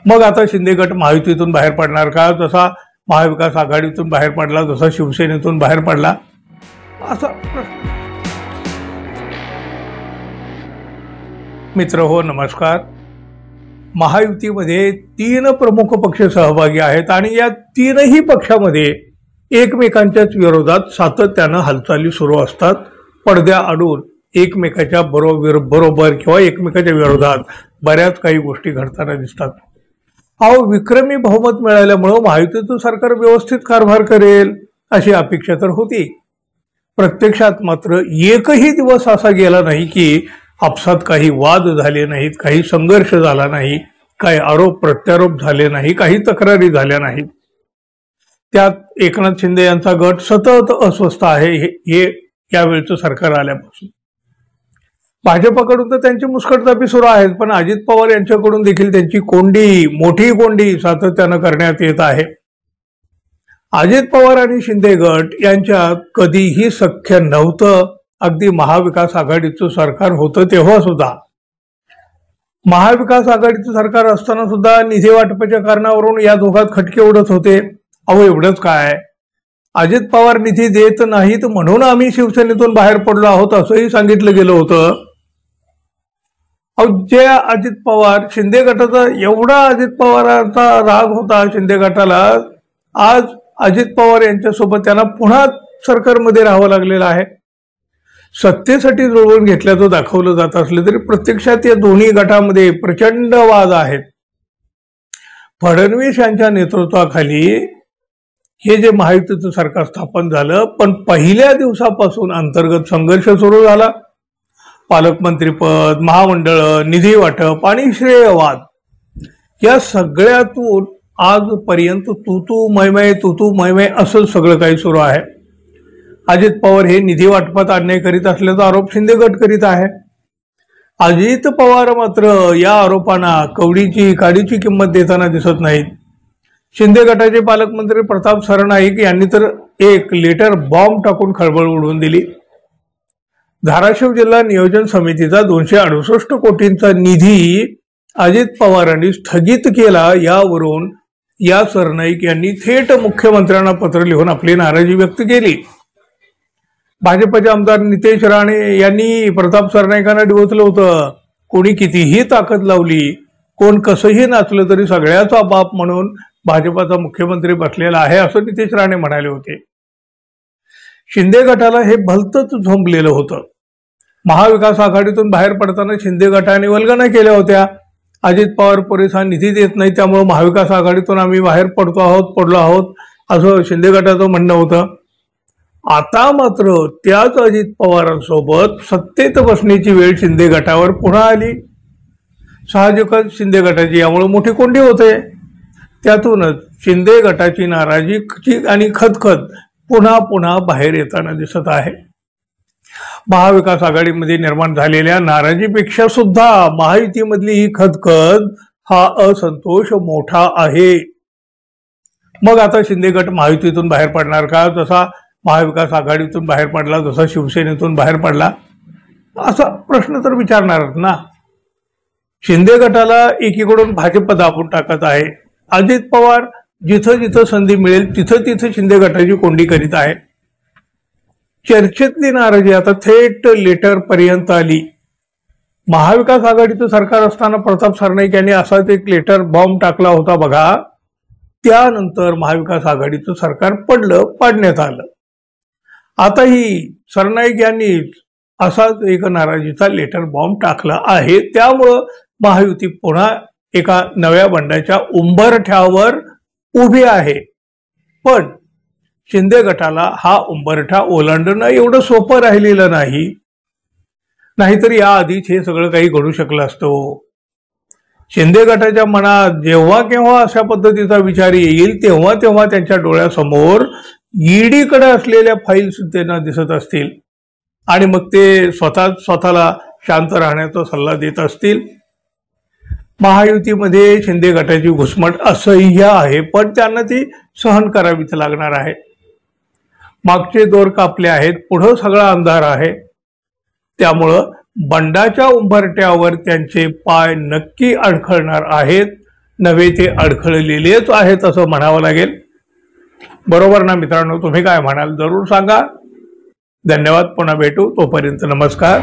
मग आता शिंदे गट महायुतीतून बाहेर पडणार का? जसा महाविकास आघाडीतून बाहेर पडला, जसा शिवसेनेतून बाहेर पडला, असा प्रश्न. मित्र हो, नमस्कार. महायुतीमध्ये 3 प्रमुख पक्ष सहभागी आहेत आणि या 3ही पक्षामध्ये एकमेकांच्याच विरोधात सातत्यानं हालचाली सुरू असतात. पडद्या आडून एकमेकाच्या बरोबर किंवा एकमेकाच्या विरोधात बऱ्याच काही गोष्टी घडताना दिसतात. विक्रमी बहुमत मिळाल्यामुळं महायुतीचं सरकार व्यवस्थित कारभार करेल अशी अपेक्षा तर होती. प्रत्यक्षात मात्र एकही दिवस असा गेला नाही की आपसात काही वाद झाले नाहीत, काही संघर्ष झाला नाही, काही आरोप प्रत्यारोप झाले नाही, काही तक्रारी झाल्या नाहीत. त्यात एकनाथ शिंदे यांचा गट सतत अस्वस्थ आहे हे यावेळचं सरकार आल्यापासून. भाजपकडून तर त्यांची मुस्कटदाबी सुरू आहे, पण अजित पवार यांच्याकडून देखील त्यांची मोठी कोंडी सातत्यानं करण्यात येत आहे. अजित पवार आणि शिंदे गट यांच्यात कधीही सख्य नव्हतं. अगदी महाविकास आघाडीचं सरकार होतं तेव्हा सुद्धा, महाविकास आघाडीचं सरकार असताना सुद्धा निधी वाटपाच्या कारणावरून या दोघात खटके उडत होते. एवढंच काय, अजित पवार निधी देत नाहीत म्हणून आम्ही शिवसेनेतून बाहेर पडलो आहोत असंही सांगितलं गेलं होतं. जे अजित पवार, शिंदे गटाचा एवढा अजित पवारांचा राग होता शिंदे गटाला, आज अजित पवार यांच्यासोबत त्यांना पुन्हा सरकारमध्ये राहावं लागलेलं आहे. सत्तेसाठी जुळवून घेतल्याचं दाखवलं जात असलं तरी प्रत्यक्षात या दोन्ही गटामध्ये प्रचंड वाद आहेत. फडणवीस यांच्या नेतृत्वाखाली हे जे महायुतीचं सरकार स्थापन झालं, पण पहिल्या दिवसापासून अंतर्गत संघर्ष सुरू झाला. पालकमंत्रीपद, महामंडळ, निधी वाटप आणि श्रेयवाद या सगळ्यातून आजपर्यंत तू मैमय असं सगळं काही सुरू आहे. अजित पवार हे निधी वाटपात अन्याय करीत असल्याचा आरोप शिंदे गट करीत आहे. अजित पवार मात्र या आरोपांना कवडीची काडीची किंमत देताना दिसत नाहीत. शिंदे गटाचे पालकमंत्री प्रताप सरनाईक यांनी तर एक लेटर बॉम्ब टाकून खळबळ उडवून दिली. धाराशिव जिल्हा नियोजन समितीचा 268 कोटींचा निधी अजित पवारांनी स्थगित केला. यावरून या सरनाईक यांनी थेट मुख्यमंत्र्यांना पत्र लिहून आपली नाराजी व्यक्त केली. भाजपचे आमदार नितेश राणे यांनी प्रताप सरनाईकांना डिवचलं होतं. कोणी कितीही ताकद लावली, कोण कसंही नाचलं तरी सगळ्याचा बाप म्हणून भाजपाचा मुख्यमंत्री बसलेला आहे असं नितेश राणे म्हणाले होते. शिंदे गटाला हे भलतंच झोंबलेलं होतं. महाविकास आघाडीतून बाहेर पडताना शिंदे गटाने वल्गना केल्या होत्या. अजित पवार पुरेसा निधी देत नाही, त्यामुळे महाविकास आघाडीतून आम्ही बाहेर पडलो आहोत असं शिंदे गटाचं म्हणणं होतं. आता मात्र त्याच अजित पवारांसोबत सत्तेत बसण्याची वेळ शिंदे गटावर पुन्हा आली. साहजिकच शिंदे गटाची यामुळे मोठी कोंडी होते. त्यातूनच शिंदे गटाची नाराजी आणि खदखद पुन्हा बाहेर येताना दिसत आहे. महाविकास आघाडीमध्ये निर्माण झालेल्या नाराजीपेक्षा सुद्धा महायुतीमधली ही खदखद, हा असंतोष मोठा आहे. मग आता शिंदे गट महायुतीतून बाहेर पडणार का? जसा महाविकास आघाडीतून बाहेर पडला, जसा शिवसेनेतून बाहेर पडला, असा प्रश्न तर विचारणारच ना. शिंदे गटाला एकीकडून भाजप दाबून टाकत आहे. अजित पवार जिथं संधी मिळेल तिथं शिंदे गटाची कोंडी करीत आहे. चर्चेतली नाराजी आता थेट लेटर पर्यंत आली. महाविकास आघाडीचं सरकार असताना प्रताप सरनाईक यांनी असाच एक लेटर बॉम्ब टाकला होता बघा. त्यानंतर महाविकास आघाडीचं सरकार पाडण्यात आलं. आताही सरनाईक यांनी असाच एक नाराजीचा लेटर बॉम्ब टाकला आहे. त्यामुळं महायुती पुन्हा एका नव्या बंडाच्या उंबरठ्यावर उभी आहे. पण शिंदे गटाला हा उंबरठा ओलांडणं एवढं सोपं राहिलेलं नाही. नाहीतर याआधीच हे सगळं काही घडू शकलं असतं. शिंदे गटाच्या मनात जेव्हा केव्हा अशा पद्धतीचा विचार येईल तेव्हा त्यांच्या डोळ्यासमोर ईडीकडे असलेल्या फाईल्स त्यांना दिसत असतील आणि मग ते स्वतःला शांत राहण्याचा सल्ला देत असतील. महायुतीमध्ये शिंदे गटाची घुसमट असह्य आहे, पण त्यांना ती सहन करावीच लागणार आहे. मागचे दोर कापले आहेत, पुढं सगळा अंधार आहे. त्यामुळं बंडाच्या उंबरट्यावर त्यांचे पाय नक्की अडखळणार आहेत. नव्हे ते अडखळलेलेच आहेत असं म्हणावं लागेल. बरोबर ना मित्रांनो? तुम्ही काय म्हणाल जरूर सांगा. धन्यवाद. पुन्हा भेटू. तोपर्यंत नमस्कार.